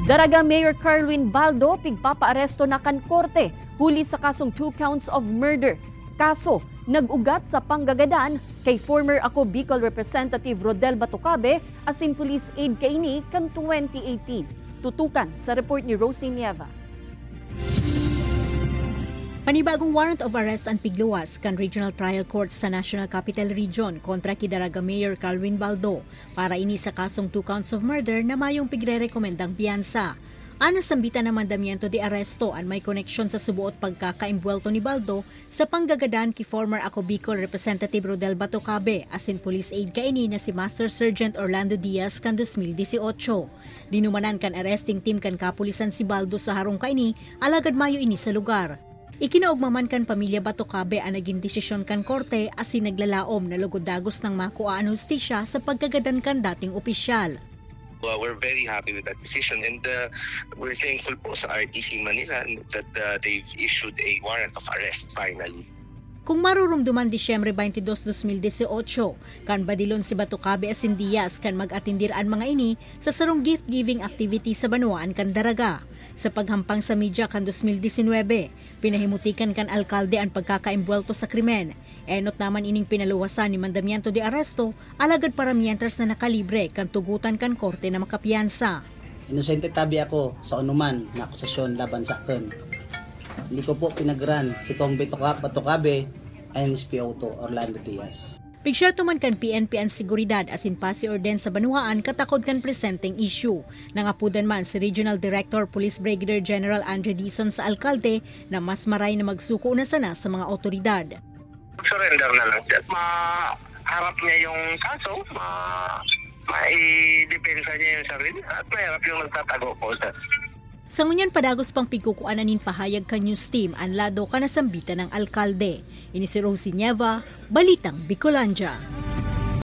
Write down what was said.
Daraga Mayor Carwin Baldo pigpapaaresto na kan korte huli sa kasong 2 counts of murder. Kaso nag-ugat sa panggagadan kay former Ako Bicol Representative Rodel Batucabe asin police aide kaini kan 2018. Tutukan sa report ni Rosie Nieva. Panibagong warrant of arrest ang pigluwas kan Regional Trial Court sa National Capital Region kontra kay Daraga Mayor Carwin Baldo para ini sa kasong 2 counts of murder na mayong pigre-rekomendang piyansa. Anas sambitan ng mandamiento de aresto ang may koneksyon sa subuot pagkakaimbwelto ni Baldo sa panggagadan ki former Ako Bicol Representative Rodel Batucabe asin police aide kaini na si Master Sergeant Orlando Diaz kan 2018. Dinumanan kan arresting team kan kapulisan si Baldo sa harong kaini alagad mayo ini sa lugar. Ikinaugmaman kan pamilya Batucabe ang naging desisyon kan korte asin naglalaom na lugod-dagos ng makuha ang hustisya sa pagkagadan kan dating opisyal. We're very happy with that decision and we're thankful po sa RTC Manila that they've issued a warrant of arrest finally. Kung marurumduman Disyembre 22, 2018, kan badilon si Batucabe asin Diaz kan mag-atindir ang mga ini sa sarong gift-giving activity sa Banuan kan Daraga. Sa paghampang sa media kan 2019, pinahimutikan kan alkalde ang pagkakaimbwelto sa krimen. Enot naman ining pinaluwasan ni mandamiento de aresto, alagad para mientras na nakalibre kan tugutan kan korte na makapiyansa. Inosente tabi ako sa anuman na akusasyon laban sa akin. Hindi ko po pinagran si Kong Batucabe and SPO2 Orlando Diaz. Pigsyerto man kan PNP ang seguridad asin pasi orden sa Banuaan katakod kan presenting issue. Nangapudan man si Regional Director Police Brigadier General Andre Dizon sa alkalde na mas maray na magsuko na sana sa mga otoridad. Surrender na lang at maharap niya yung kaso, maidepensa niya yung sarili at mahirap yung nagtatago po. Sa ngunyan padagos pang pigkukuananin pahayag ka news team ang lado kanasambitan ng alkalde. Ini si Rosie Nieva, Balitang Bicolandia.